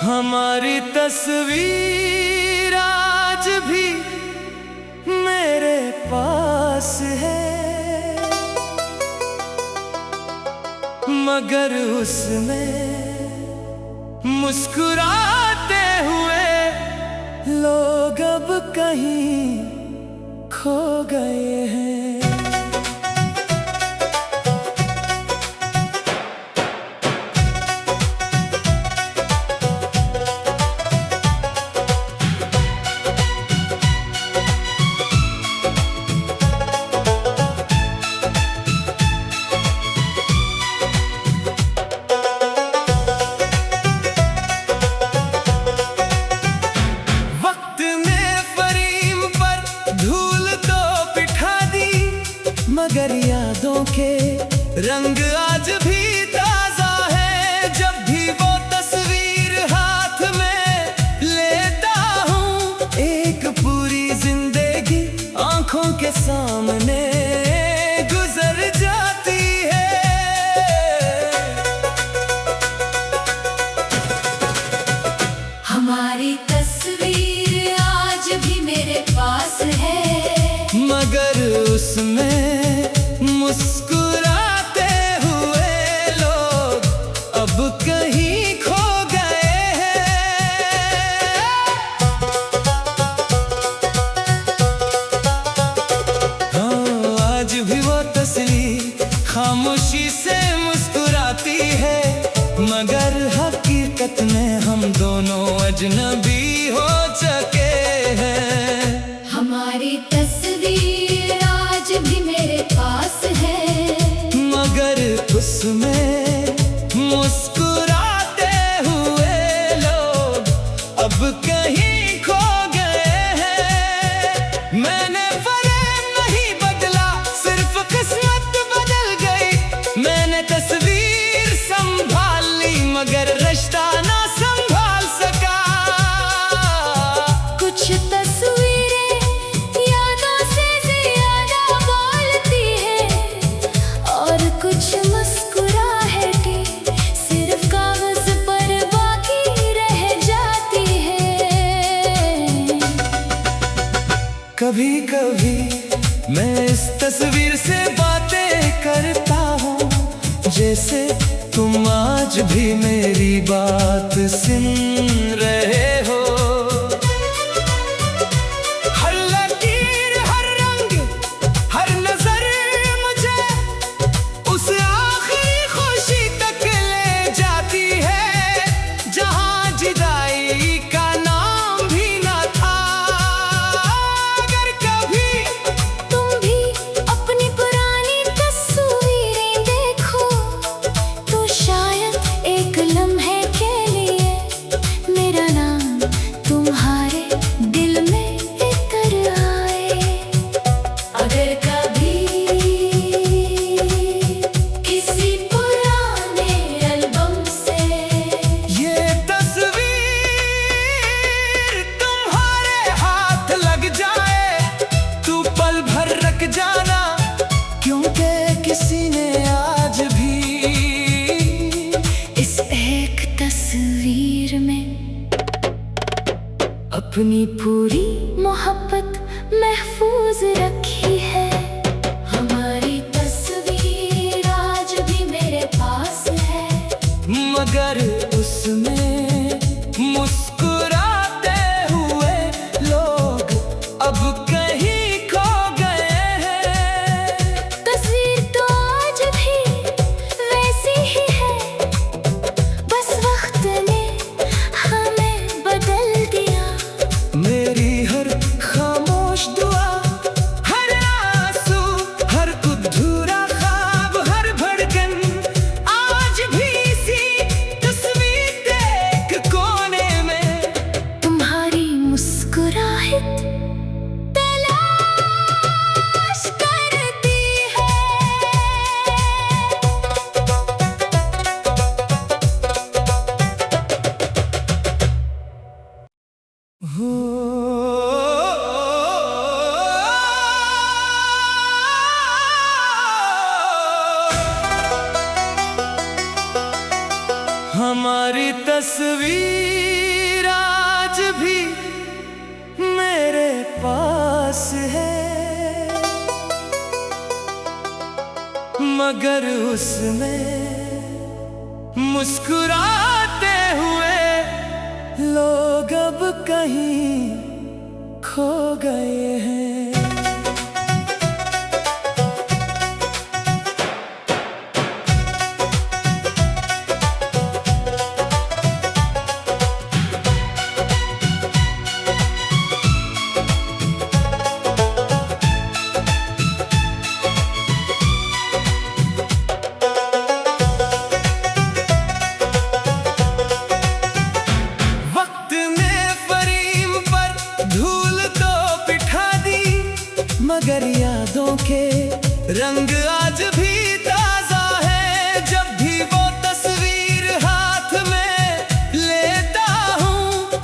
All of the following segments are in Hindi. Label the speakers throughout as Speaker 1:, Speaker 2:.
Speaker 1: हमारी तस्वीर आज भी मेरे पास है, मगर उसमें मुस्कुराते हुए लोग अब कहीं खो गए हैं। मगर यादों के रंग आज भी ताजा है। जब भी वो तस्वीर हाथ में लेता हूँ, एक पूरी जिंदगी आंखों के सामने गुजर जाती है।
Speaker 2: हमारी तस्वीर आज भी मेरे पास है,
Speaker 1: मगर उसमें मुस्कुराते हुए लोग अब कहीं खो गए हैं। हाँ, आज भी वो तस्वीर खामोशी से मुस्कुराती है, मगर हकीकत में हम दोनों अजनबी हो चुके हैं।
Speaker 2: हमारी तस्वीर आज भी मेरे पास है,
Speaker 1: मगर उसमें मुस्कुराते हुए लोग अब कहीं खो गए हैं। मैंने फरेब नहीं बदला, सिर्फ किस्मत बदल गई। मैंने तस्वीर संभाल ली, मगर रिश्ता ना संभाल सका।
Speaker 2: कुछ तस्वीरें यादों से ज्यादा बोलती है, और कुछ मुस्कुराहटें सिर्फ कागज पर बाकी रह जाती है।
Speaker 1: कभी कभी मैं इस तस्वीर से बातें करता हूँ, जैसे तुम आज भी मेरी बात सुन रहे हो। हर लकीर, हर रंग, हर नजर मुझे उस आखिरी खुशी तक ले जाती है, जहाँ जुदाई का नाम भी ना था। अगर कभी
Speaker 2: तुम भी अपनी पुरानी तस्वीरें देखो, तो शायद एक लम्हे के लिए मेरा नाम तुम्हारे दिल में उतर आए। अगर कभी किसी पुराने एल्बम से
Speaker 1: ये तस्वीर तुम्हारे हाथ लग जाए, तू पल भर रख जाना, क्योंकि किसी ने आज भी
Speaker 2: इस एक तस्वीर में अपनी पूरी मोहब्बत महफूज रखी है। हमारी तस्वीर आज भी मेरे पास है,
Speaker 1: मगर उसमें मुस्कुराते हुए लोग अब कहीं खो गए हैं।
Speaker 2: तस्वीर तो आज भी वैसी ही है, बस वक्त ने हमें बदल दिया।
Speaker 1: मेरी हर खामोश दुआ, हर आंसू, हर अधूरा ख्वाब, हर धड़कन आज भी इसी तस्वीर के एक कोने में
Speaker 2: तुम्हारी मुस्कुराहट तलाश करती है।
Speaker 1: हो। पास है, मगर उसमें मुस्कुराते हुए लोग अब कहीं खो गए हैं। मगर यादों के रंग आज भी ताजा है। जब भी वो तस्वीर हाथ में लेता हूँ,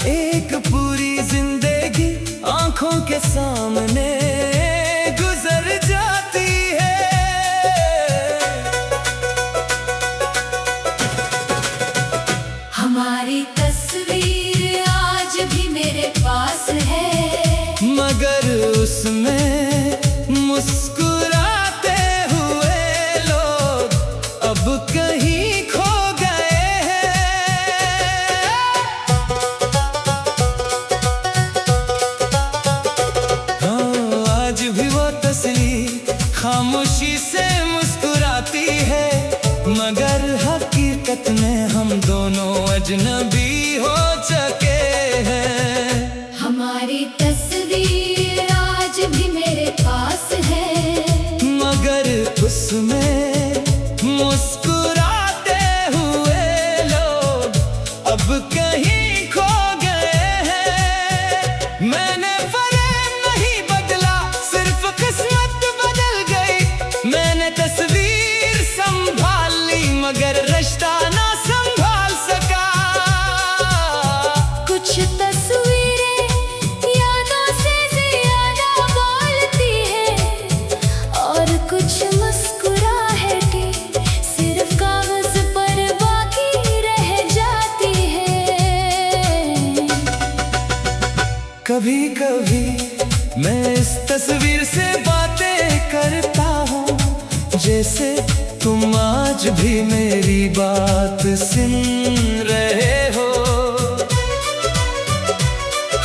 Speaker 1: एक पूरी जिंदगी आंखों के सामने गुजर जाती है।
Speaker 2: हमारी तस्वीर आज भी मेरे पास है,
Speaker 1: मगर उसमें मुस्कुराते हुए लोग अब कहीं खो गए हैं। हाँ, आज भी वो तस्वीर खामोशी से मुस्कुराती है, मगर हकीकत में हम दोनों अजनबी हो चुके हैं।
Speaker 2: हमारी तस्वीर आज भी मेरे पास है,
Speaker 1: मगर उसमें मुस्कुराते हुए लोग अब कहीं खो गए हैं। मैंने फरेब नहीं बदला, सिर्फ किस्मत बदल गई। मैंने तस्वीर संभाल ली, मगर रिश्ता ना संभाल सका।
Speaker 2: कुछ तस्वीरें यादों से ज्यादा बोलती है, और कुछ मुस्कुराहटें सिर्फ कागज पर बाकी रह जाती है।
Speaker 1: कभी कभी मैं इस तस्वीर से बातें करता हूँ, जैसे तुम आज भी मेरी बात सुन रहे हो।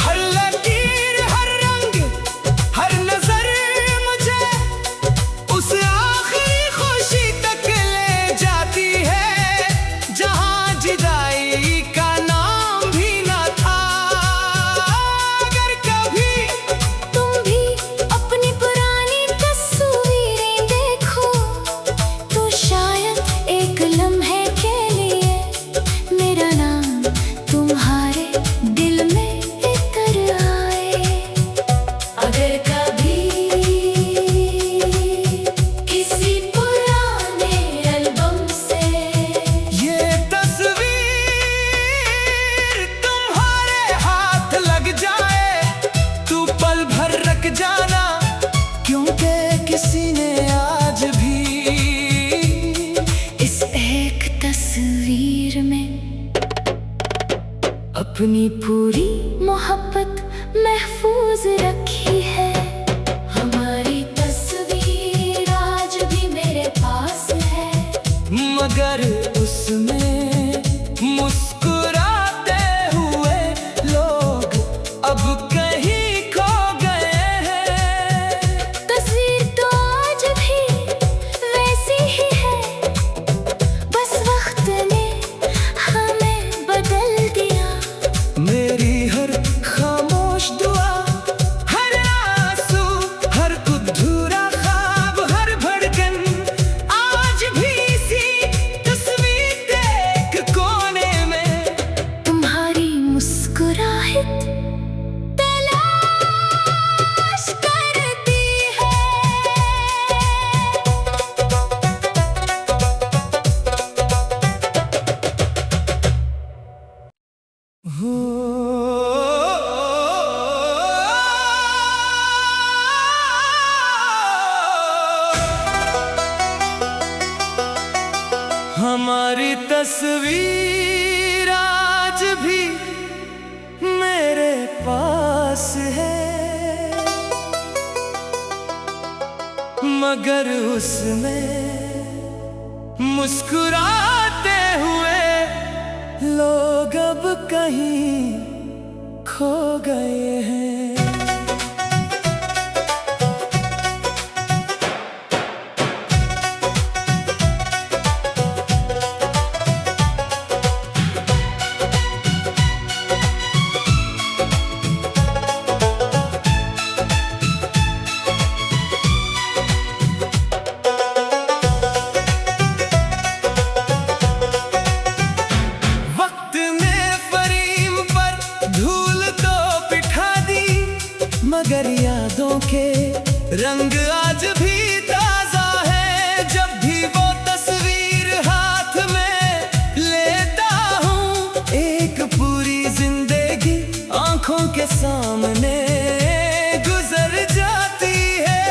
Speaker 1: हर लकीर, हर रंग, हर नजर मुझे उस आखिरी खुशी तक ले जाती है, जहाँ जुदाई का नाम भी ना था। अगर कभी
Speaker 2: तुम भी अपनी पुरानी तस्वीरें देखो, तो शायद एक लम्हे के लिए मेरा नाम तुम्हारे दिल में उतर आए। अगर कभी किसी पुराने एल्बम से
Speaker 1: ये तस्वीर तुम्हारे हाथ लग जाए, तू पल भर रख जाना, क्योंकि किसी ने आज भी
Speaker 2: इस एक तस्वीर में अपनी पूरी मोहब्बत महफूज रखी है। हमारी तस्वीर आज भी मेरे पास है,
Speaker 1: मगर उसमें मुस्कुराते हुए लोग अब कहीं खो गए हैं।
Speaker 2: तस्वीर तो आज भी वैसी ही है, बस वक्त ने हमें बदल दिया।
Speaker 1: मेरी हर खामोश दुआ, हर आंसू, हर अधूरा ख्वाब, हर धड़कन आज भी इसी तस्वीर के एक कोने में
Speaker 2: तुम्हारी मुस्कुराहट तलाश करती है।
Speaker 1: हमारी तस्वीर आज भी मेरे पास है, मगर उसमें मुस्कुराते हुए लोग अब कहीं खो गए हैं। मगर यादों के रंग आज भी ताजा है। जब भी वो तस्वीर हाथ में लेता हूँ, एक पूरी जिंदगी आंखों के सामने गुजर जाती है।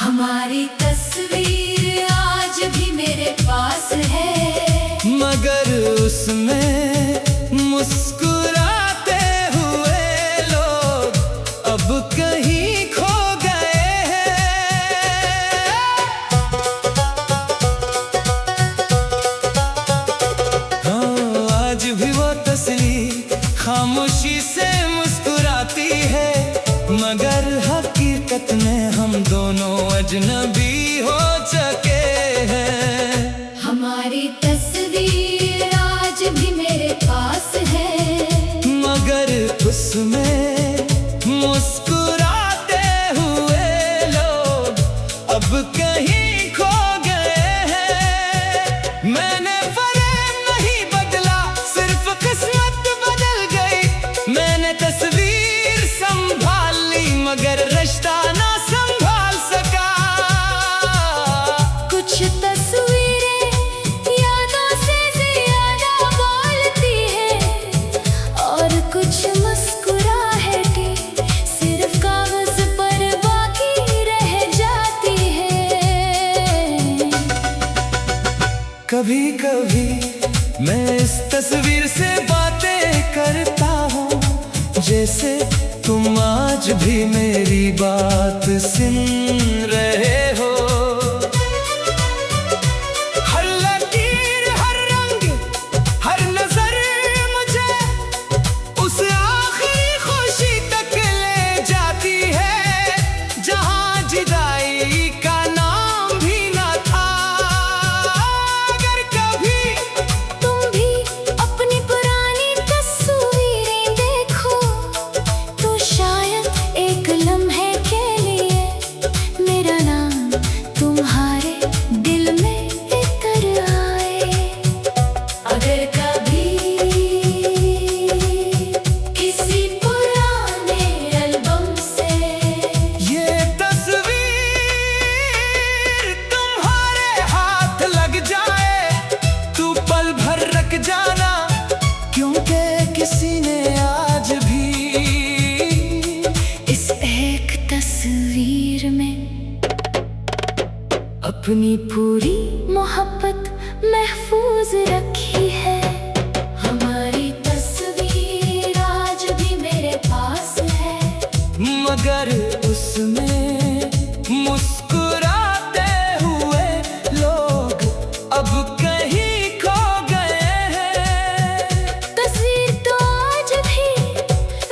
Speaker 2: हमारी तस्वीर आज भी मेरे पास है,
Speaker 1: मगर उसमें मुस्कुराते हुए लोग अब कहीं खो गए हैं। हाँ, आज भी वो तस्वीर खामोशी से मुस्कुराती है, मगर हकीकत में हम दोनों अजनबी हो चुके हैं।
Speaker 2: हमारी तस्वीर आज भी मेरे पास है,
Speaker 1: मगर उसमें मुस्कुराते हुए लोग अब कहीं खो गए हैं। मैंने फरेब नहीं बदला, सिर्फ किस्मत बदल गई। मैंने तस्वीर संभाल ली, मगर रिश्ता ना संभाल सका।
Speaker 2: कुछ तस्वीरें यादों से ज्यादा बोलती है, और कुछ मुस्कुराहटें सिर्फ कागज पर बाकी रह जाती है।
Speaker 1: कभी कभी मैं इस तस्वीर से बातें करता हूँ, जैसे तुम आज भी मेरी बात सुन रहे हो। हर लकीर, हर रंग, हर नजर मुझे उस आखिरी खुशी तक ले जाती है, जहाँ जुदाई का नाम भी ना था। अगर कभी
Speaker 2: तुम भी अपनी पुरानी तस्वीरें देखो, तो शायद एक लम्हे के लिए मेरा नाम तुम्हारे दिल में उतर आए। अगर कभी किसी पुराने एल्बम से
Speaker 1: ये तस्वीर तुम्हारे हाथ लग जाए, तू पल भर रख जाना, क्योंकि किसी ने आज भी
Speaker 2: इस एक तस्वीर में अपनी पूरी मोहब्बत महफूज रखी है। हमारी तस्वीर आज भी मेरे पास है,
Speaker 1: मगर उसमें मुस्कुराते हुए लोग अब कहीं खो गए हैं।
Speaker 2: तस्वीर तो आज भी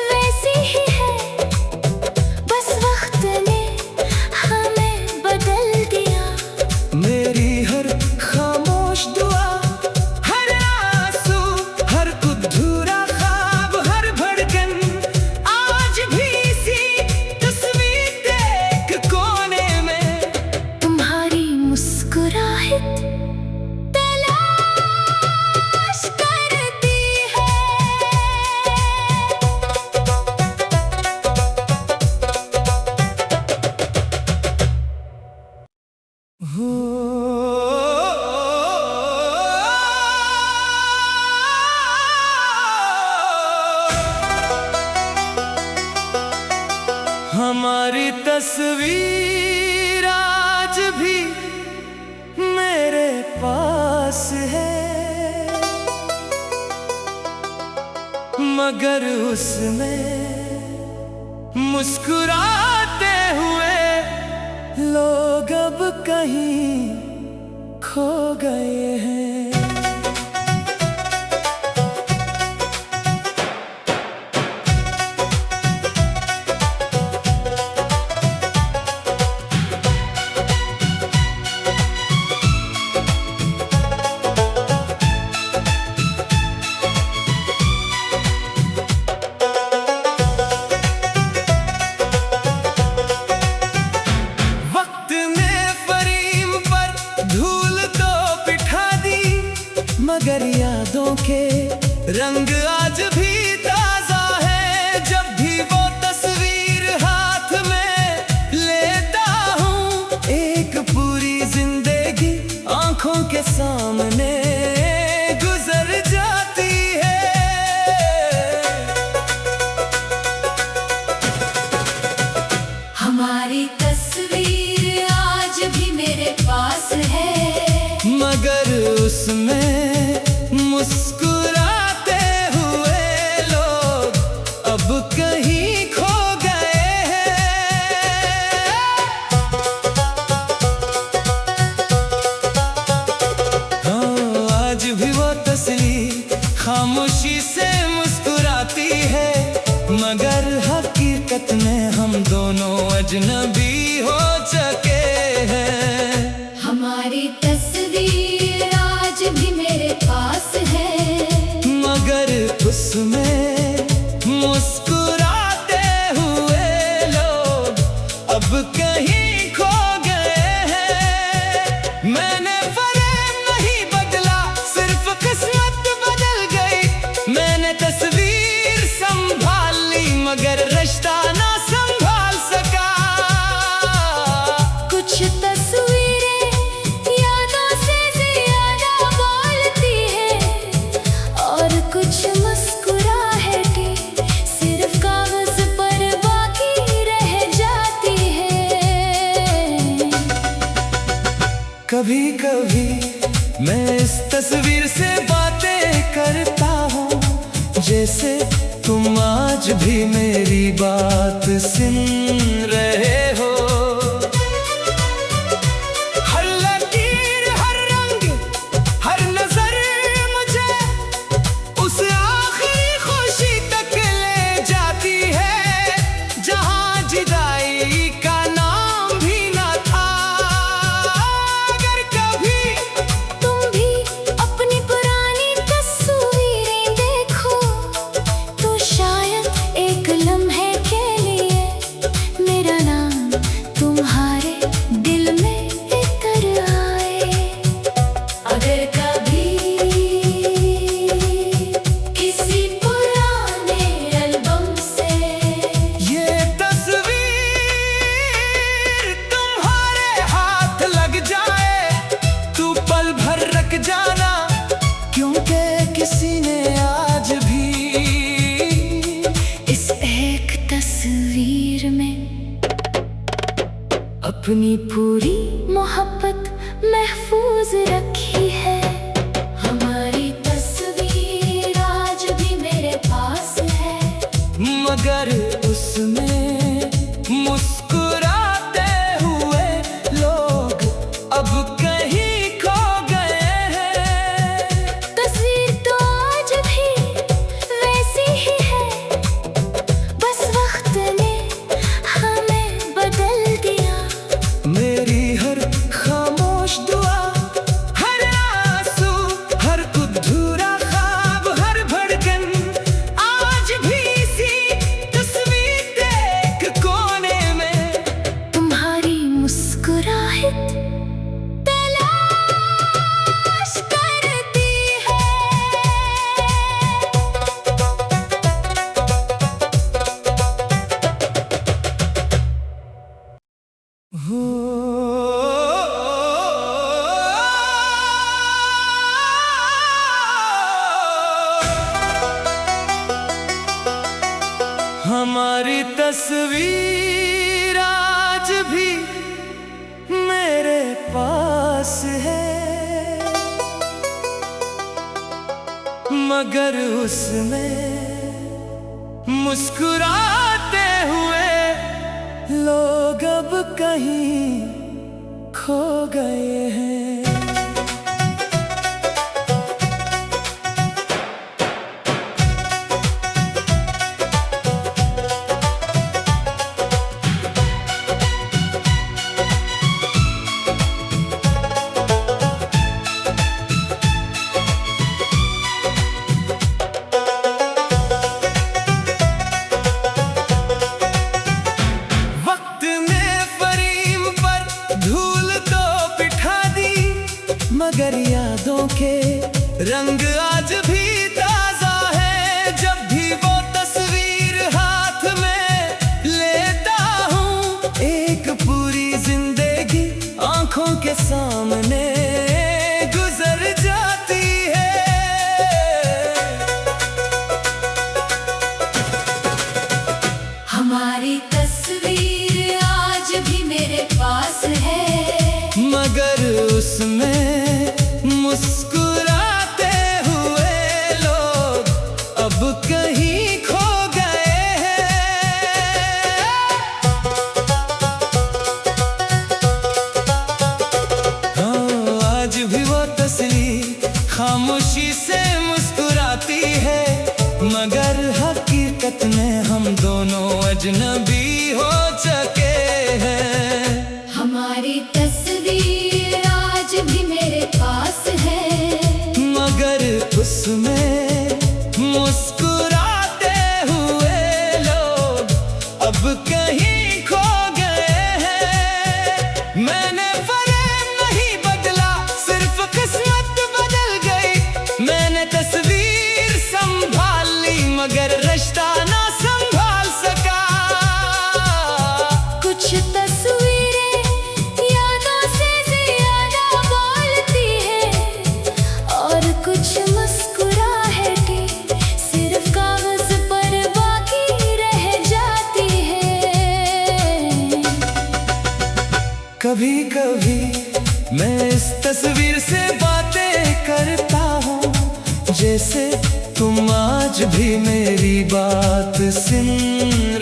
Speaker 2: वैसी ही है, बस वक्त ने हमें बदल दिया।
Speaker 1: मेरी हर खामोश दुआ, हर आंसू, हर अधूरा ख्वाब, हर धड़कन आज भी इसी तस्वीर के एक कोने में
Speaker 2: तुम्हारी मुस्कुराहट तलाश करती है।
Speaker 1: हमारी तस्वीर आज भी मेरे पास है, मगर उसमें मुस्कुराते हुए लोग अब कहीं खो गए हैं। मगर यादों के रंग आज भी ताजा है। जब भी वो तस्वीर हाथ में लेता हूँ, एक पूरी जिंदगी आंखों के सामने गुजर जाती है।
Speaker 2: हमारी तस्वीर आज भी मेरे पास है,
Speaker 1: मगर उसमें मुस्कुराते हुए लोग अब कहीं खो गए हैं। हाँ, आज भी वो तस्वीर खामोशी से मुस्कुराती है, मगर हकीकत में हम दोनों अजनबी हो चुके हैं।
Speaker 2: हमारी तस्वीर आज भी मेरे पास है,
Speaker 1: मगर उसमें मुस्कुराते हुए लोग अब कहीं खो गए हैं। मैंने फरेब नहीं बदला, सिर्फ किस्मत बदल गई। मैंने तस्वीर संभाल ली, मगर रिश्ता ना संभाल सका।
Speaker 2: कुछ तस्वीरें यादों से ज्यादा बोलती है, और कुछ मुस्कुराहटें सिर्फ कागज पर बाकी रह जाती है।
Speaker 1: कभी कभी मैं इस तस्वीर से बातें करता हूँ, जैसे तुम आज भी मेरी बात सुन रहे हो। हर लकीर, हर रंग, हर नजर मुझे उस आखिरी खुशी तक ले जाती है, जहाँ जुदाई का नाम भी ना था। अगर कभी
Speaker 2: तुम भी अपनी पुरानी तस्वीरें देखो, तो शायद एक लम्हे के लिए मेरा नाम तुम्हारे दिल में उतर आए। अगर कभी किसी पुराने एल्बम से
Speaker 1: ये तस्वीर तुम्हारे हाथ लग जाए, तू पल भर रख जाना, क्योंकि किसी ने आज भी
Speaker 2: इस एक तस्वीर में अपनी पूरी मोहब्बत महफूज रखी है। हमारी तस्वीर आज भी मेरे पास है,
Speaker 1: मगर उसमें मुस्कुराते हुए लोग अब कहीं खो गए हैं।
Speaker 2: तस्वीर तो आज भी वैसी ही है, बस वक्त ने हमें बदल दिया।
Speaker 1: मेरी हर खामोश दुआ, हर आंसू, हर अधूरा ख्वाब, हर धड़कन आज भी इसी तस्वीर के एक कोने में
Speaker 2: तुम्हारी मुस्कुराहट तलाश करती है।
Speaker 1: हमारी तस्वीर आज भी मेरे पास है, मगर उसमें मुस्कुराते हुए लोग अब कहीं खो गए हैं। मगर यादों के रंग आज भी ताजा है। जब भी वो तस्वीर हाथ में लेता हूँ, एक पूरी जिंदगी आंखों के सामने गुजर जाती है।
Speaker 2: हमारी तस्वीर आज भी मेरे पास है,
Speaker 1: मगर उसमें मुस्कुराते हुए लोग अब कहीं खो गए हैं। हाँ, आज भी वो तस्वीर खामोशी से मुस्कुराती है, मगर हकीकत में हम दोनों अजनबी हो चुके हैं।
Speaker 2: हमारी तस्वीर आज भी मेरे पास है,
Speaker 1: मगर उसमें मुस्कुराते हुए लोग अब कहीं खो गए हैं। मैंने फरेब नहीं बदला, सिर्फ किस्मत बदल गई। मैंने तस्वीर संभाल ली, मगर रिश्ता ना संभाल सका।
Speaker 2: कुछ तस्वीरें यादों से ज्यादा बोलती है, और कुछ मुस्कुराहटें सिर्फ कागज पर बाकी रह जाती है।
Speaker 1: कभी कभी मैं इस तस्वीर से बातें करता हूँ, जैसे तुम आज भी मेरी बात सुन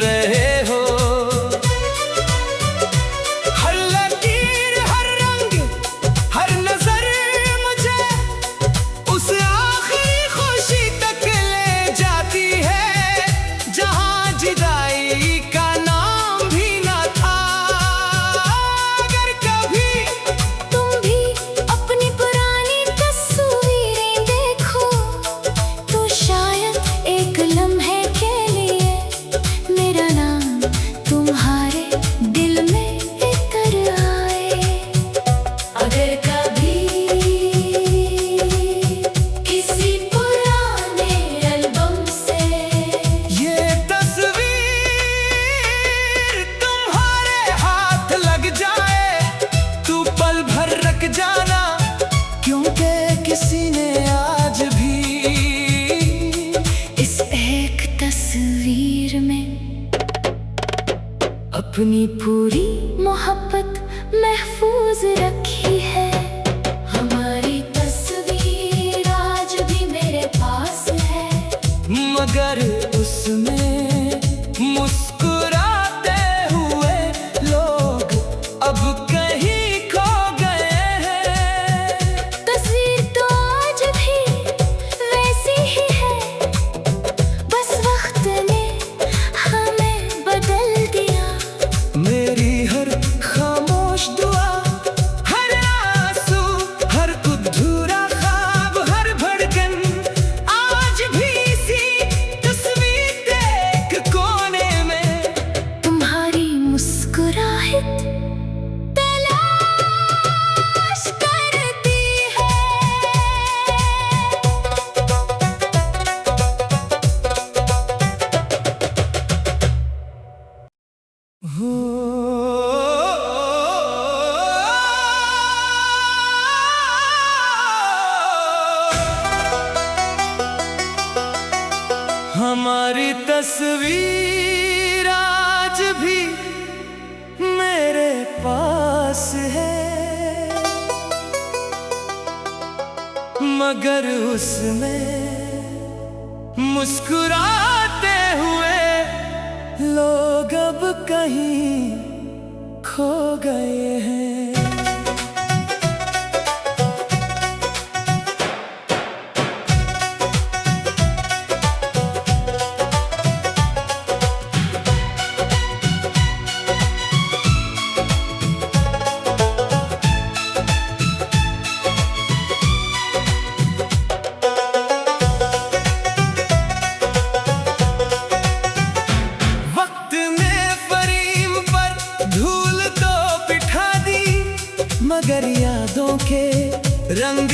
Speaker 1: रहे हो। हर लकीर, हर रंग, हर नजर मुझे उस आखिरी खुशी तक ले जाती है, जहाँ जुदाई का नाम भी ना था। अगर कभी
Speaker 2: तुम भी अपनी पुरानी तस्वीरें देखो, तो शायद एक लम्हे के लिए मेरा नाम तुम्हारे दिल में उतर आए। अगर कभी किसी पुराने एल्बम से
Speaker 1: ये तस्वीर तुम्हारे हाथ लग जाए, तू पल भर रख जाना, क्योंकि किसी ने आज भी
Speaker 2: इस एक तस्वीर में अपनी पूरी मोहब्बत महफूज रखी है। हमारी तस्वीर आज भी मेरे पास है,
Speaker 1: मगर उसमें मुस्कुराते हुए लोग अब कहीं खो गए हैं।
Speaker 2: तस्वीर तो आज भी वैसी ही है, बस वक्त ने हमें बदल दिया।
Speaker 1: मेरी हर खामोश दुआ, हर आंसू, हर अधूरा ख्वाब, हर धड़कन आज भी इसी तस्वीर के एक कोने में
Speaker 2: तुम्हारी मुस्कुराहट तलाश करती है।
Speaker 1: हमारी तस्वीर आज भी मेरे पास है, मगर उसमें मुस्कुराते हुए लोग अब कहीं खो गए हैं। वक्त ने फरीब पर धूल तो बिठा दी, मगर यादों के रंग